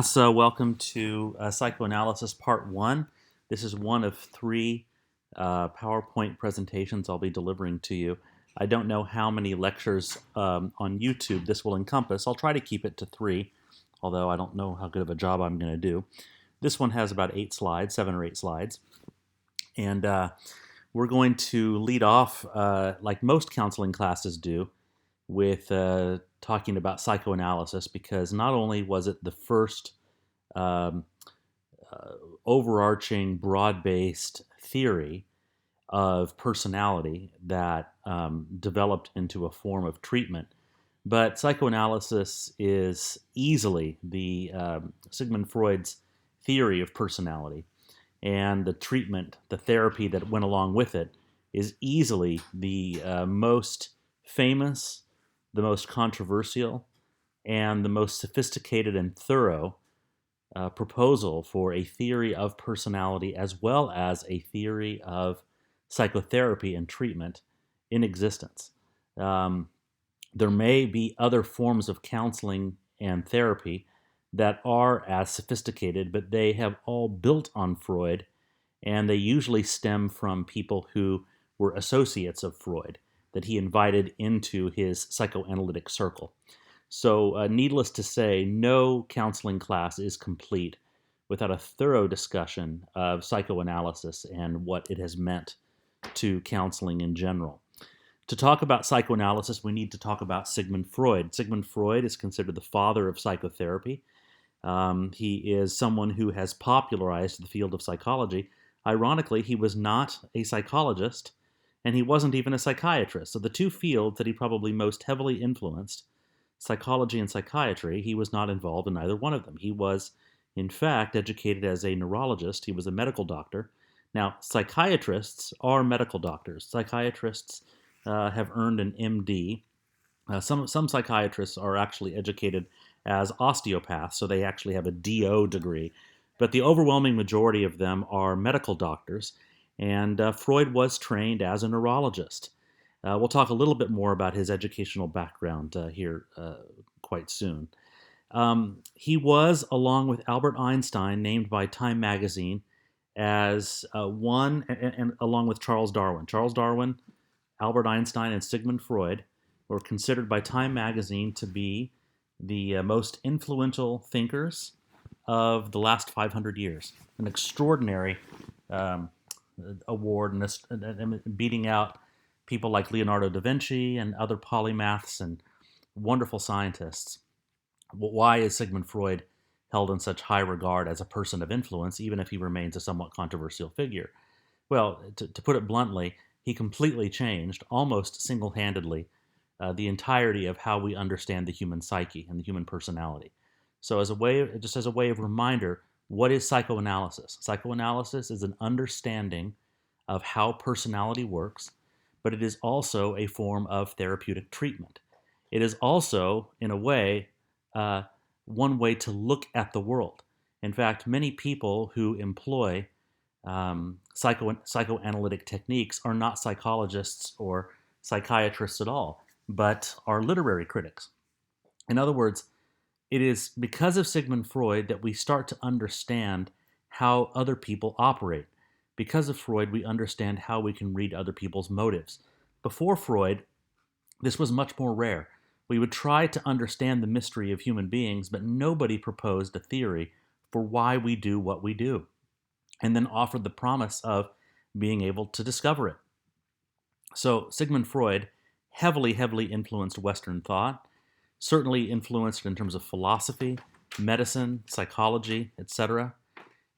So welcome to Psychoanalysis Part 1. This is one of three PowerPoint presentations I'll be delivering to you. I don't know how many lectures on YouTube this will encompass. I'll try to keep it to three, although I don't know how good of a job I'm going to do. This one has about 8 slides, 7 or 8 slides. And we're going to lead off, like most counseling classes do, with talking about psychoanalysis, because not only was it the first um, overarching, broad-based theory of personality that developed into a form of treatment, but psychoanalysis is easily the Sigmund Freud's theory of personality, and the treatment, the therapy that went along with it, is easily the most famous, the most controversial, and the most sophisticated and thorough proposal for a theory of personality as well as a theory of psychotherapy and treatment in existence. Um, there may be other forms of counseling and therapy that are as sophisticated, but they have all built on Freud, and they usually stem from people who were associates of Freud that he invited into his psychoanalytic circle. So, needless to say, no counseling class is complete without a thorough discussion of psychoanalysis and what it has meant to counseling in general. To talk about psychoanalysis, we need to talk about Sigmund Freud. Sigmund Freud is considered the father of psychotherapy. He is someone who has popularized the field of psychology. Ironically, he was not a psychologist, and he wasn't even a psychiatrist. So the two fields that he probably most heavily influenced, psychology and psychiatry, he was not involved in either one of them. He was, in fact, educated as a neurologist. He was a medical doctor. Now, psychiatrists are medical doctors. Psychiatrists have earned an MD. Some psychiatrists are actually educated as osteopaths, so they actually have a DO degree. But the overwhelming majority of them are medical doctors, and Freud was trained as a neurologist. We'll talk a little bit more about his educational background here quite soon. He was, along with Albert Einstein, named by Time magazine as and along with Charles Darwin. Charles Darwin, Albert Einstein, and Sigmund Freud were considered by Time magazine to be the most influential thinkers of the last 500 years. An extraordinary award, and beating out people like Leonardo da Vinci and other polymaths and wonderful scientists. Why is Sigmund Freud held in such high regard as a person of influence, even if he remains a somewhat controversial figure? Well, to put it bluntly, he completely changed, almost single-handedly, the entirety of how we understand the human psyche and the human personality. So just as a way of reminder, what is psychoanalysis? Psychoanalysis is an understanding of how personality works, but it is also a form of therapeutic treatment. It is also, in a way, one way to look at the world. In fact, many people who employ psychoanalytic techniques are not psychologists or psychiatrists at all, but are literary critics. In other words, it is because of Sigmund Freud that we start to understand how other people operate. Because of Freud, we understand how we can read other people's motives. Before Freud, this was much more rare. We would try to understand the mystery of human beings, but nobody proposed a theory for why we do what we do, and then offered the promise of being able to discover it. So Sigmund Freud heavily influenced Western thought, certainly influenced in terms of philosophy, medicine, psychology, etc.,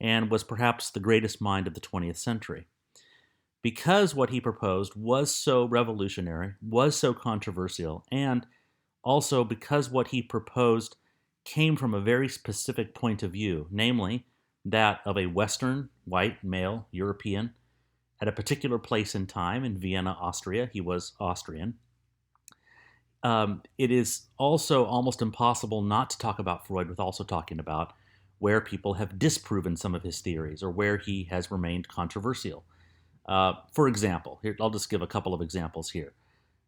and was perhaps the greatest mind of the 20th century. Because what he proposed was so revolutionary, was so controversial, and also because what he proposed came from a very specific point of view, namely that of a Western, white, male, European, at a particular place in time in Vienna, Austria. He was Austrian. It is also almost impossible not to talk about Freud with also talking about where people have disproven some of his theories or where he has remained controversial. For example, here, I'll just give a couple of examples here.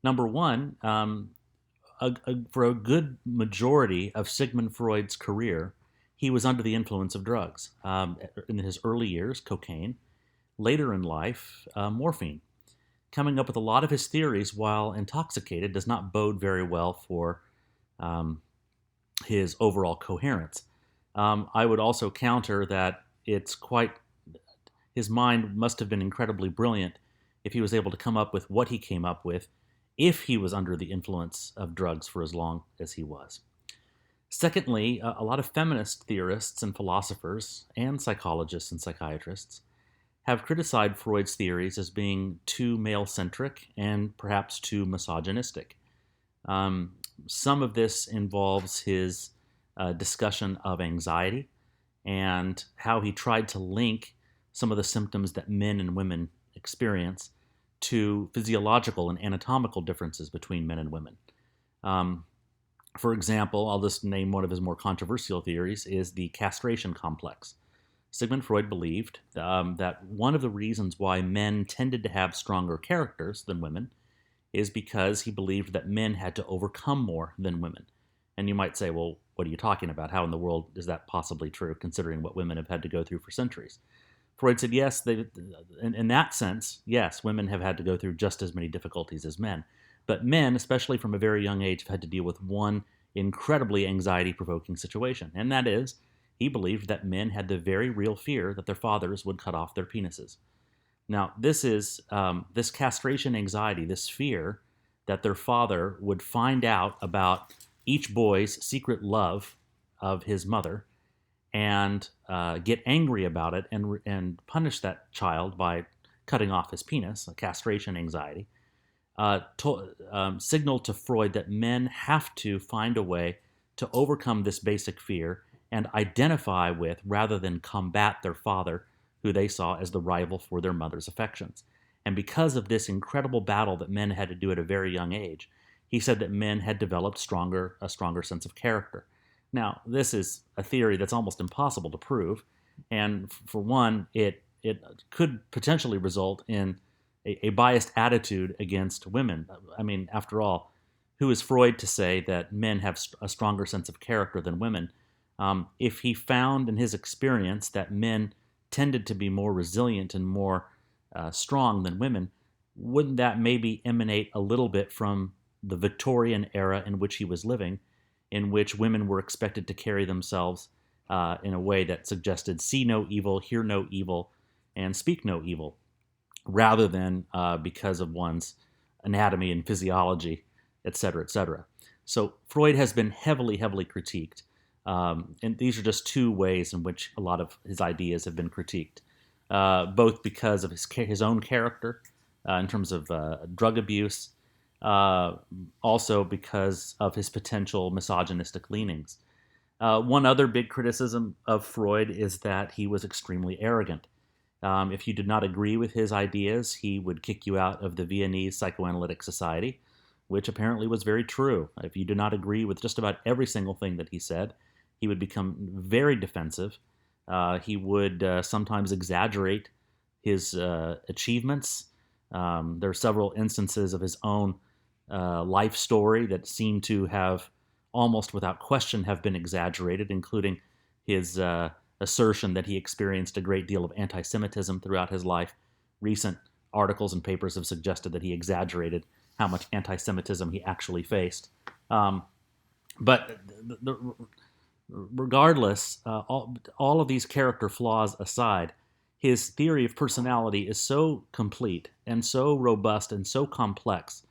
Number one, for a good majority of Sigmund Freud's career, he was under the influence of drugs. In his early years, cocaine. Later in life, morphine. Coming up with a lot of his theories while intoxicated does not bode very well for um, his overall coherence. I would also counter that his mind must have been incredibly brilliant if he was able to come up with what he came up with if he was under the influence of drugs for as long as he was. Secondly, a lot of feminist theorists and philosophers and psychologists and psychiatrists have criticized Freud's theories as being too male-centric and perhaps too misogynistic. Um, some of this involves his discussion of anxiety and how he tried to link some of the symptoms that men and women experience to physiological and anatomical differences between men and women. Um, for example, I'll just name one of his more controversial theories is the castration complex. Sigmund Freud believed that one of the reasons why men tended to have stronger characters than women is because he believed that men had to overcome more than women. And you might say, well, what are you talking about? How in the world is that possibly true, considering what women have had to go through for centuries? Freud said, yes, in that sense, yes, women have had to go through just as many difficulties as men. But men, especially from a very young age, have had to deal with one incredibly anxiety-provoking situation. And that is, he believed that men had the very real fear that their fathers would cut off their penises. Now, this castration anxiety, this fear that their father would find out about each boy's secret love of his mother and get angry about it and punish that child by cutting off his penis, a castration anxiety, signaled to Freud that men have to find a way to overcome this basic fear and identify with rather than combat their father, who they saw as the rival for their mother's affections. And because of this incredible battle that men had to do at a very young age, he said that men had developed a stronger sense of character. Now, this is a theory that's almost impossible to prove, and for one, it could potentially result in a biased attitude against women. I mean, after all, who is Freud to say that men have a stronger sense of character than women? If he found in his experience that men tended to be more resilient and more strong than women, wouldn't that maybe emanate a little bit from the Victorian era in which he was living, in which women were expected to carry themselves in a way that suggested see no evil, hear no evil, and speak no evil, rather than because of one's anatomy and physiology, etc., etc. So Freud has been heavily, heavily critiqued. And these are just two ways in which a lot of his ideas have been critiqued, both because of his own character in terms of drug abuse, also because of his potential misogynistic leanings. One other big criticism of Freud is that he was extremely arrogant. If you did not agree with his ideas, he would kick you out of the Viennese Psychoanalytic Society, which apparently was very true. If you did not agree with just about every single thing that he said, he would become very defensive. He would sometimes exaggerate his achievements. There are several instances of his own life story that seem to have, almost without question, have been exaggerated, including his assertion that he experienced a great deal of anti-Semitism throughout his life. Recent articles and papers have suggested that he exaggerated how much anti-Semitism he actually faced. But regardless, all of these character flaws aside, his theory of personality is so complete and so robust and so complex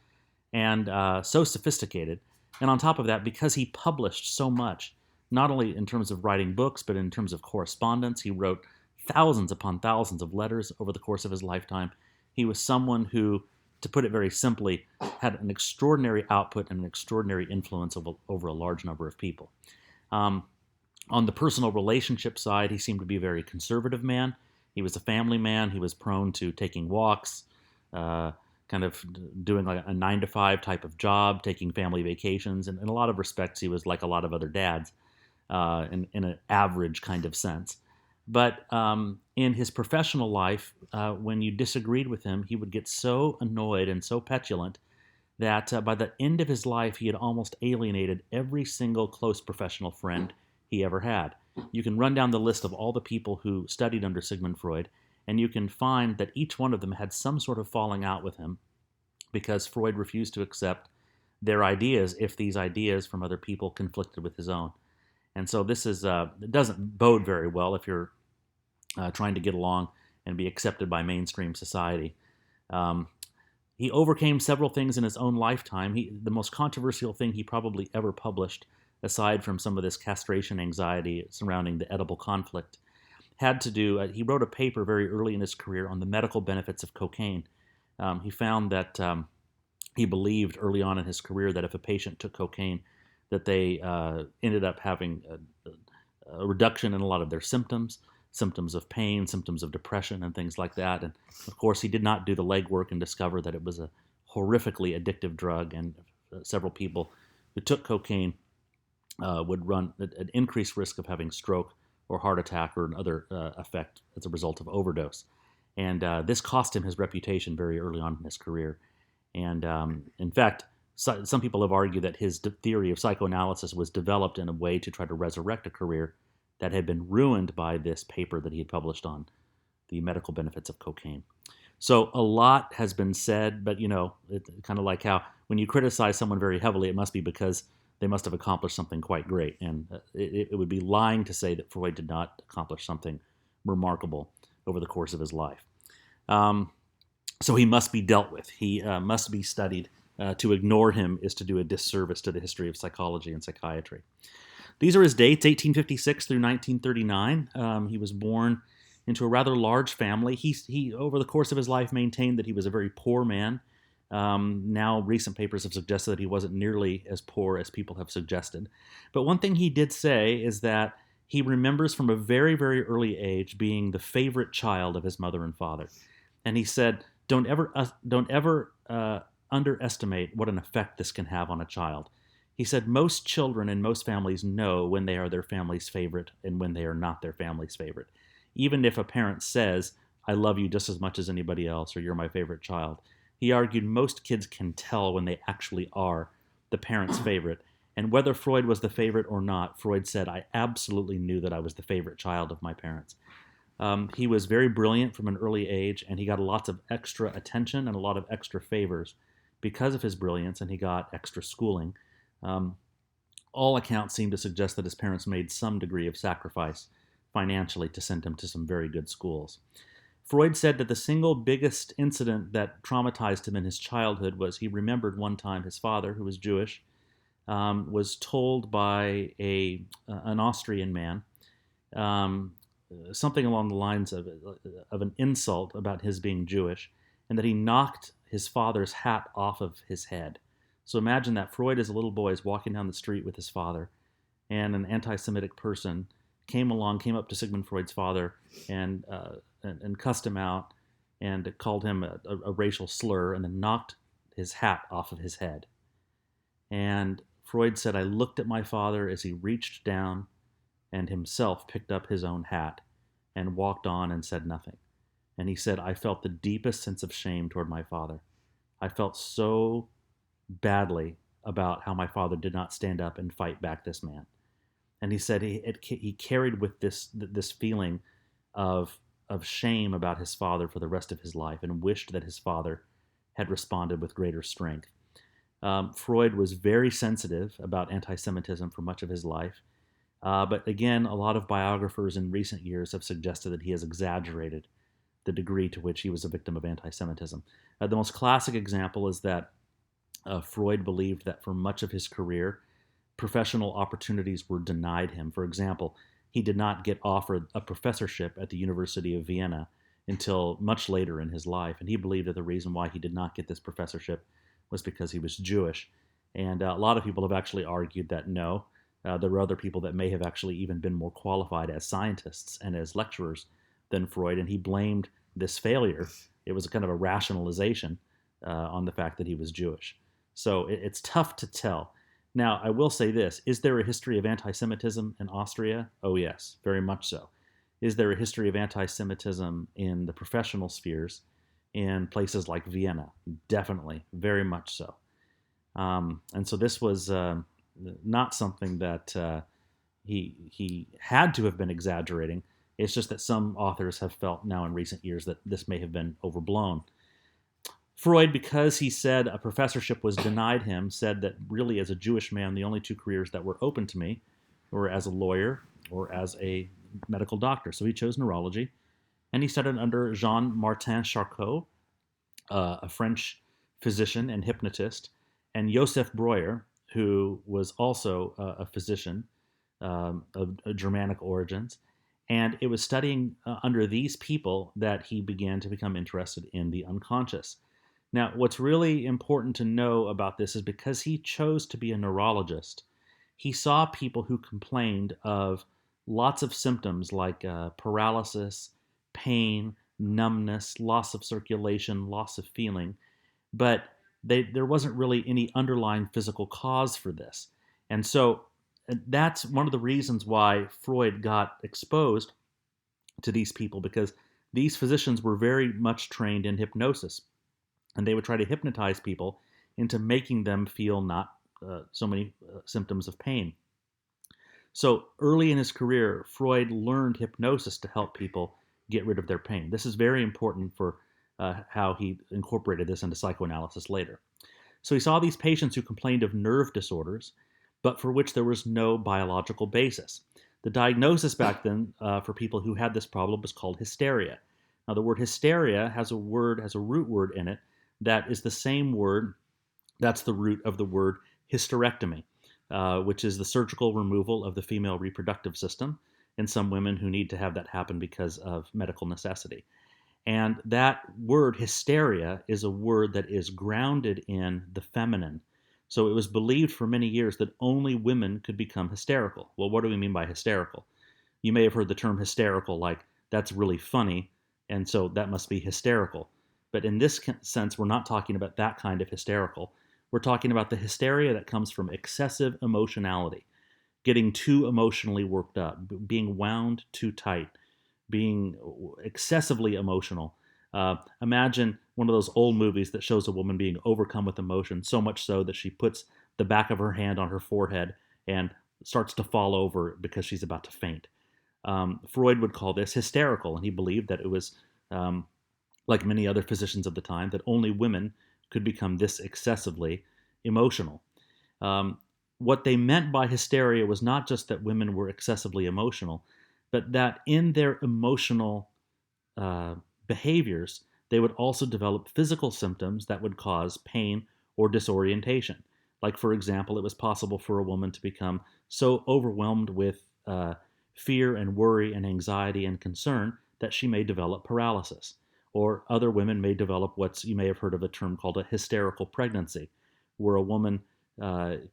and so sophisticated. And on top of that, because he published so much, not only in terms of writing books, but in terms of correspondence, he wrote thousands upon thousands of letters over the course of his lifetime. He was someone who, to put it very simply, had an extraordinary output and an extraordinary influence over a large number of people. On the personal relationship side, he seemed to be a very conservative man. He was a family man. He was prone to taking walks, kind of doing like a 9-to-5 type of job, taking family vacations. And in a lot of respects, he was like a lot of other dads in an average kind of sense. But in his professional life, when you disagreed with him, he would get so annoyed and so petulant that by the end of his life, he had almost alienated every single close professional friend he ever had. you can run down the list of all the people who studied under Sigmund Freud, and you can find that each one of them had some sort of falling out with him because Freud refused to accept their ideas if these ideas from other people conflicted with his own. And so this is it doesn't bode very well if you're trying to get along and be accepted by mainstream society. Um, he overcame several things in his own lifetime. The most controversial thing he probably ever published, aside from some of this castration anxiety surrounding the edible conflict, had to do, he wrote a paper very early in his career on the medical benefits of cocaine. He found that he believed early on in his career that if a patient took cocaine, that they ended up having a reduction in a lot of their symptoms of pain, symptoms of depression, and things like that. And of course, he did not do the legwork and discover that it was a horrifically addictive drug, and several people who took cocaine would run an increased risk of having stroke or heart attack or another effect as a result of overdose. And this cost him his reputation very early on in his career. And in fact, some people have argued that his theory of psychoanalysis was developed in a way to try to resurrect a career that had been ruined by this paper that he had published on the medical benefits of cocaine. So a lot has been said, but it's kind of like how when you criticize someone very heavily, it must be because they must have accomplished something quite great. And it would be lying to say that Freud did not accomplish something remarkable over the course of his life. So he must be dealt with. He must be studied. To ignore him is to do a disservice to the history of psychology and psychiatry. These are his dates, 1856 through 1939. He was born into a rather large family. He, over the course of his life, maintained that he was a very poor man. Now, recent papers have suggested that he wasn't nearly as poor as people have suggested. But one thing he did say is that he remembers from a very, very early age being the favorite child of his mother and father. And he said, don't ever underestimate what an effect this can have on a child. He said most children in most families know when they are their family's favorite and when they are not their family's favorite. Even if a parent says, I love you just as much as anybody else, or you're my favorite child, he argued most kids can tell when they actually are the parent's favorite. And whether Freud was the favorite or not, Freud said, I absolutely knew that I was the favorite child of my parents. He was very brilliant from an early age, and he got lots of extra attention and a lot of extra favors because of his brilliance, and he got extra schooling. All accounts seem to suggest that his parents made some degree of sacrifice financially to send him to some very good schools. Freud said that the single biggest incident that traumatized him in his childhood was he remembered one time his father, who was Jewish, was told by an Austrian man something along the lines of an insult about his being Jewish, and that he knocked his father's hat off of his head. So imagine that Freud, as a little boy, is walking down the street with his father, and an anti-Semitic person came up to Sigmund Freud's father and cussed him out and called him a racial slur, and then knocked his hat off of his head. And Freud said, I looked at my father as he reached down and himself picked up his own hat and walked on and said nothing. And he said, I felt the deepest sense of shame toward my father. I felt so badly about how my father did not stand up and fight back this man. And he said he carried with this feeling of shame about his father for the rest of his life, and wished that his father had responded with greater strength. Freud was very sensitive about anti-Semitism for much of his life. But again, a lot of biographers in recent years have suggested that he has exaggerated the degree to which he was a victim of anti-Semitism. The most classic example is that Freud believed that for much of his career, professional opportunities were denied him. For example, he did not get offered a professorship at the University of Vienna until much later in his life, and he believed that the reason why he did not get this professorship was because he was Jewish. And a lot of people have actually argued that no, there were other people that may have actually even been more qualified as scientists and as lecturers than Freud, and he blamed this failure. It was kind of a rationalization on the fact that he was Jewish. So it's tough to tell. Now, I will say this. Is there a history of anti-Semitism in Austria? Oh, yes, very much so. Is there a history of anti-Semitism in the professional spheres in places like Vienna? Definitely, very much so. And so this was not something that he had to have been exaggerating. It's just that some authors have felt now in recent years that this may have been overblown. Freud, because he said a professorship was denied him, said that really, as a Jewish man, the only two careers that were open to me were as a lawyer or as a medical doctor. So he chose neurology, and he studied under Jean-Martin Charcot, a French physician and hypnotist, and Joseph Breuer, who was also a physician of Germanic origins. And it was studying under these people that he began to become interested in the unconscious. Now, what's really important to know about this is because he chose to be a neurologist, he saw people who complained of lots of symptoms like paralysis, pain, numbness, loss of circulation, loss of feeling, but there wasn't really any underlying physical cause for this. And so that's one of the reasons why Freud got exposed to these people, because these physicians were very much trained in hypnosis, and they would try to hypnotize people into making them feel not so many symptoms of pain. So early in his career, Freud learned hypnosis to help people get rid of their pain. This is very important for how he incorporated this into psychoanalysis later. So he saw these patients who complained of nerve disorders, but for which there was no biological basis. The diagnosis back then for people who had this problem was called hysteria. Now, the word hysteria has a root word in it that is the same word, that's the root of the word hysterectomy, which is the surgical removal of the female reproductive system in some women who need to have that happen because of medical necessity. And that word hysteria is a word that is grounded in the feminine. So it was believed for many years that only women could become hysterical. Well, what do we mean by hysterical? You may have heard the term hysterical like, that's really funny, and so that must be hysterical. But in this sense, we're not talking about that kind of hysterical. We're talking about the hysteria that comes from excessive emotionality, getting too emotionally worked up, being wound too tight, being excessively emotional. Imagine one of those old movies that shows a woman being overcome with emotion, so much so that she puts the back of her hand on her forehead and starts to fall over because she's about to faint. Freud would call this hysterical, and he believed that it was, like many other physicians of the time, that only women could become this excessively emotional. What they meant by hysteria was not just that women were excessively emotional, but that in their emotional behaviors, they would also develop physical symptoms that would cause pain or disorientation. Like, for example, it was possible for a woman to become so overwhelmed with fear and worry and anxiety and concern that she may develop paralysis. Or other women may develop you may have heard of a term called a hysterical pregnancy, where a woman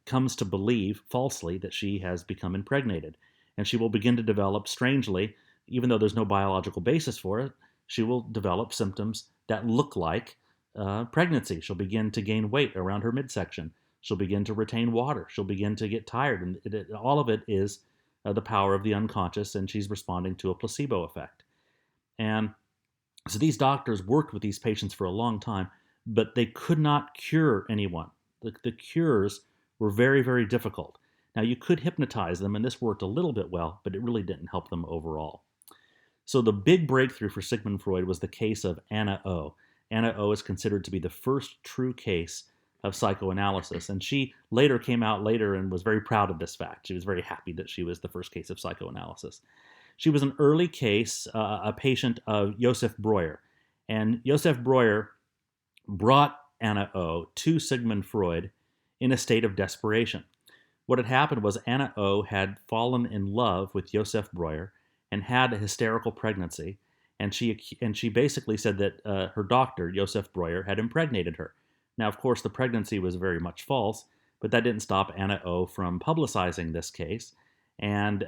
comes to believe falsely that she has become impregnated. And she will begin to develop, strangely, even though there's no biological basis for it, she will develop symptoms that look like pregnancy. She'll begin to gain weight around her midsection. She'll begin to retain water. She'll begin to get tired. And all of it is the power of the unconscious, and she's responding to a placebo effect. And so these doctors worked with these patients for a long time, but they could not cure anyone. The cures were very, very difficult. Now, you could hypnotize them, and this worked a little bit well, but it really didn't help them overall. So the big breakthrough for Sigmund Freud was the case of Anna O. Anna O is considered to be the first true case of psychoanalysis, and she later came out later and was very proud of this fact. She was very happy that she was the first case of psychoanalysis. She was an early case, a patient of Joseph Breuer, and Joseph Breuer brought Anna O to Sigmund Freud in a state of desperation. What had happened was Anna O had fallen in love with Joseph Breuer and had a hysterical pregnancy, and she basically said that her doctor, Joseph Breuer, had impregnated her. Now, of course, the pregnancy was very much false, but that didn't stop Anna O from publicizing this case. And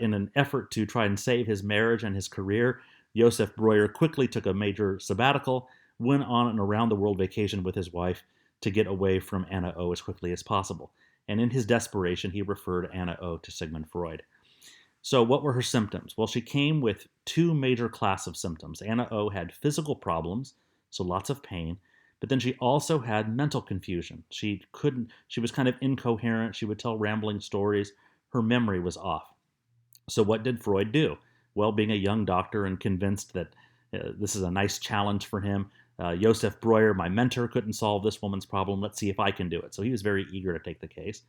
in an effort to try and save his marriage and his career, Joseph Breuer quickly took a major sabbatical, went on an around-the-world vacation with his wife to get away from Anna O as quickly as possible. And in his desperation, he referred Anna O to Sigmund Freud. So what were her symptoms? Well, she came with two major classes of symptoms. Anna O had physical problems, so lots of pain, but then she also had mental confusion. She was kind of incoherent. She would tell rambling stories. Her memory was off. So what did Freud do? Well, being a young doctor and convinced that this is a nice challenge for him, Josef Breuer, my mentor, couldn't solve this woman's problem. Let's see if I can do it. So he was very eager to take the case.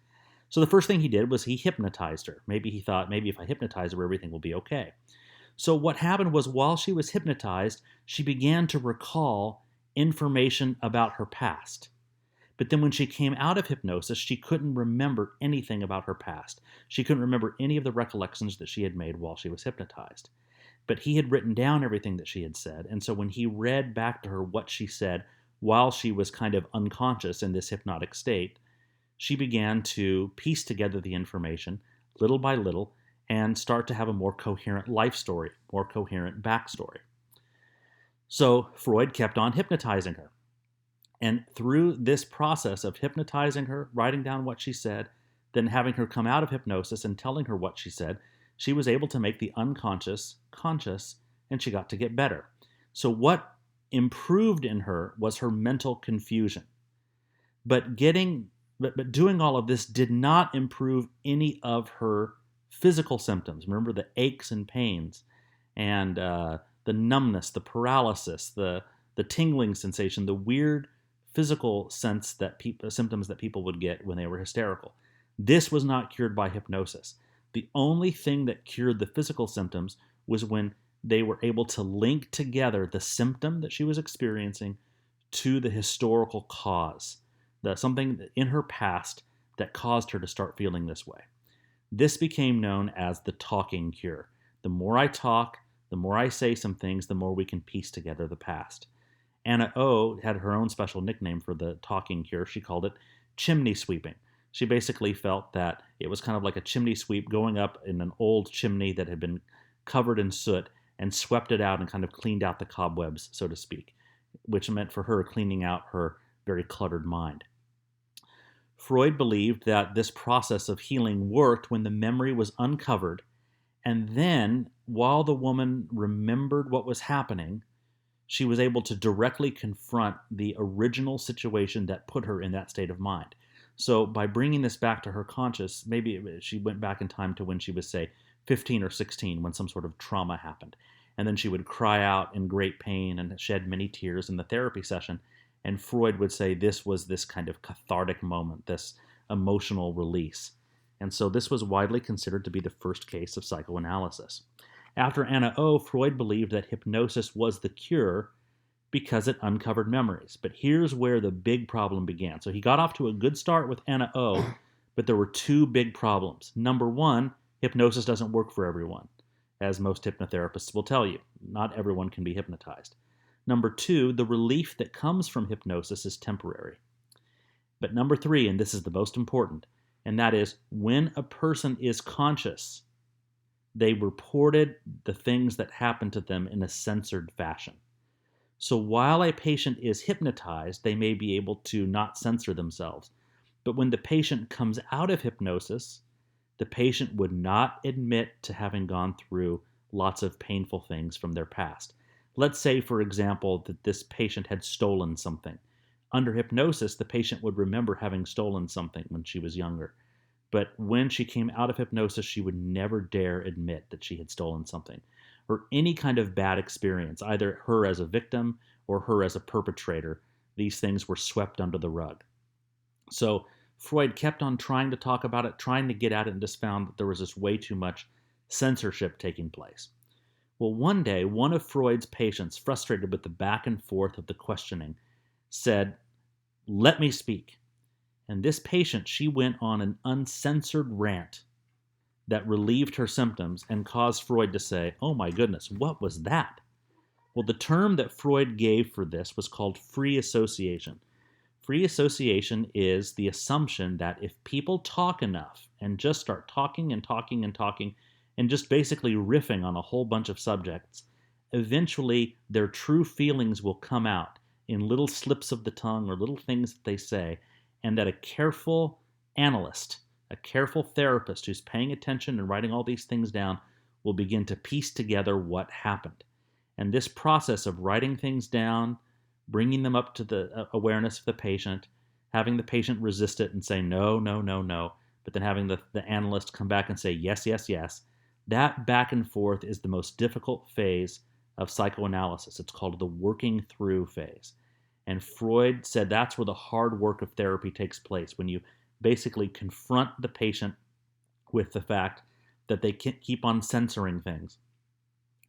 So the first thing he did was he hypnotized her. Maybe he thought, maybe if I hypnotize her, everything will be okay. So what happened was while she was hypnotized, she began to recall information about her past. But then when she came out of hypnosis, she couldn't remember anything about her past. She couldn't remember any of the recollections that she had made while she was hypnotized. But he had written down everything that she had said, and so when he read back to her what she said while she was kind of unconscious in this hypnotic state, she began to piece together the information little by little and start to have a more coherent life story, more coherent backstory. So Freud kept on hypnotizing her. And through this process of hypnotizing her, writing down what she said, then having her come out of hypnosis and telling her what she said, she was able to make the unconscious conscious, and she got to get better. So what improved in her was her mental confusion. But doing all of this did not improve any of her physical symptoms. Remember the aches and pains and the numbness, the paralysis, the tingling sensation, the weird physical symptoms that people would get when they were hysterical. This was not cured by hypnosis. The only thing that cured the physical symptoms was when they were able to link together the symptom that she was experiencing to the historical cause, something in her past that caused her to start feeling this way. This became known as the talking cure. The more I talk, the more I say some things, the more we can piece together the past. Anna O had her own special nickname for the talking cure. She called it chimney sweeping. She basically felt that it was kind of like a chimney sweep going up in an old chimney that had been covered in soot and swept it out and kind of cleaned out the cobwebs, so to speak, which meant for her cleaning out her very cluttered mind. Freud believed that this process of healing worked when the memory was uncovered, and then, while the woman remembered what was happening, she was able to directly confront the original situation that put her in that state of mind. So by bringing this back to her conscious, maybe she went back in time to when she was, say, 15 or 16, when some sort of trauma happened. And then she would cry out in great pain and shed many tears in the therapy session. And Freud would say this was this kind of cathartic moment, this emotional release. And so this was widely considered to be the first case of psychoanalysis. After Anna O, Freud believed that hypnosis was the cure because it uncovered memories. But here's where the big problem began. So he got off to a good start with Anna O, but there were two big problems. Number one, hypnosis doesn't work for everyone, as most hypnotherapists will tell you. Not everyone can be hypnotized. Number two, the relief that comes from hypnosis is temporary. But number three, and this is the most important, and that is when a person is conscious, they reported the things that happened to them in a censored fashion. So while a patient is hypnotized, they may be able to not censor themselves. But when the patient comes out of hypnosis, the patient would not admit to having gone through lots of painful things from their past. Let's say, for example, that this patient had stolen something. Under hypnosis, the patient would remember having stolen something when she was younger. But when she came out of hypnosis, she would never dare admit that she had stolen something. Or any kind of bad experience, either her as a victim or her as a perpetrator, these things were swept under the rug. So Freud kept on trying to talk about it, trying to get at it, and just found that there was just way too much censorship taking place. Well, one day, one of Freud's patients, frustrated with the back and forth of the questioning, said, "Let me speak." And this patient, she went on an uncensored rant that relieved her symptoms and caused Freud to say, "Oh my goodness, what was that?" Well, the term that Freud gave for this was called free association. Free association is the assumption that if people talk enough and just start talking and talking and talking and just basically riffing on a whole bunch of subjects, eventually their true feelings will come out in little slips of the tongue or little things that they say, and that a careful analyst, a careful therapist who's paying attention and writing all these things down will begin to piece together what happened. And this process of writing things down, bringing them up to the awareness of the patient, having the patient resist it and say, no, no, no, no, but then having the analyst come back and say, yes, yes, yes, That back and forth is the most difficult phase of psychoanalysis. It's called the working through phase. And Freud said that's where the hard work of therapy takes place, when you basically confront the patient with the fact that they can't keep on censoring things.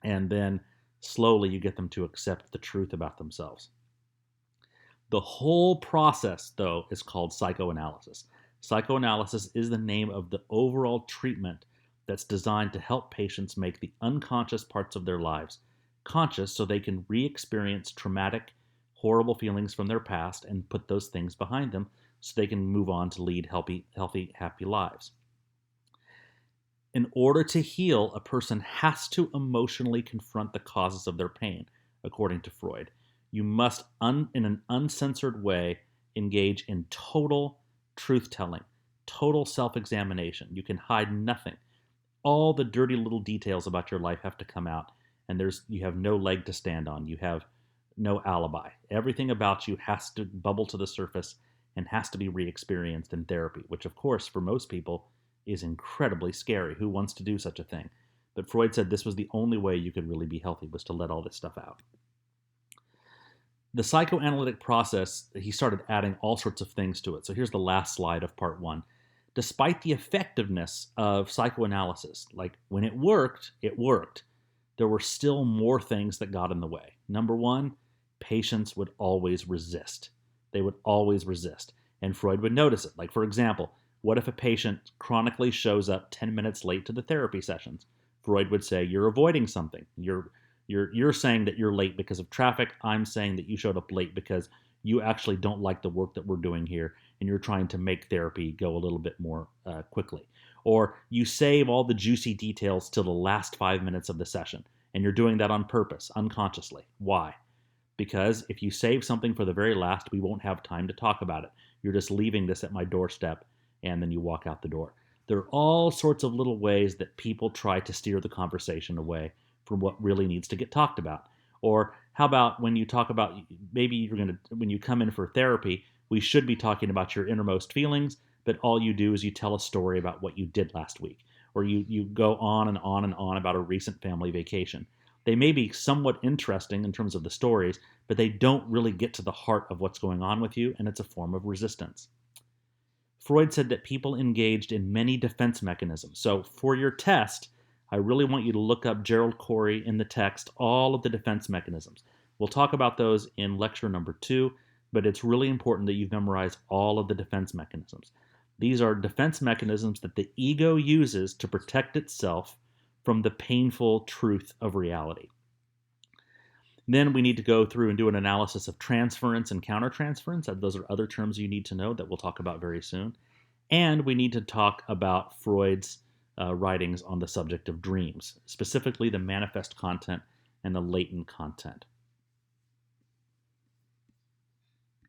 And then slowly you get them to accept the truth about themselves. The whole process, though, is called psychoanalysis. Psychoanalysis is the name of the overall treatment that's designed to help patients make the unconscious parts of their lives conscious so they can re-experience traumatic, horrible feelings from their past and put those things behind them so they can move on to lead healthy, happy lives. In order to heal, a person has to emotionally confront the causes of their pain, according to Freud. You must, in an uncensored way, engage in total truth-telling, total self-examination. You can hide nothing. All the dirty little details about your life have to come out, and you have no leg to stand on. You have no alibi. Everything about you has to bubble to the surface and has to be re-experienced in therapy, which, of course, for most people is incredibly scary. Who wants to do such a thing? But Freud said this was the only way you could really be healthy, was to let all this stuff out. The psychoanalytic process, he started adding all sorts of things to it. So here's the last slide of part 1. Despite the effectiveness of psychoanalysis, like when it worked, there were still more things that got in the way. Number 1, patients would always resist. They would always resist. And Freud would notice it. Like, for example, what if a patient chronically shows up 10 minutes late to the therapy sessions? Freud would say, you're avoiding something. You're saying that you're late because of traffic. I'm saying that you showed up late because you actually don't like the work that we're doing here, and you're trying to make therapy go a little bit more quickly. Or you save all the juicy details till the last 5 minutes of the session, and you're doing that on purpose, unconsciously. Why? Because if you save something for the very last, we won't have time to talk about it. You're just leaving this at my doorstep, and then you walk out the door. There are all sorts of little ways that people try to steer the conversation away from what really needs to get talked about. Or how about when you talk about, maybe when you come in for therapy, we should be talking about your innermost feelings, but all you do is you tell a story about what you did last week. Or you go on and on and on about a recent family vacation. They may be somewhat interesting in terms of the stories, but they don't really get to the heart of what's going on with you, and it's a form of resistance. Freud said that people engaged in many defense mechanisms. So for your test, I really want you to look up Gerald Corey in the text, all of the defense mechanisms. We'll talk about those in lecture number 2, but it's really important that you've memorized all of the defense mechanisms. These are defense mechanisms that the ego uses to protect itself from the painful truth of reality. Then we need to go through and do an analysis of transference and countertransference. Those are other terms you need to know that we'll talk about very soon. And we need to talk about Freud's writings on the subject of dreams, specifically the manifest content and the latent content.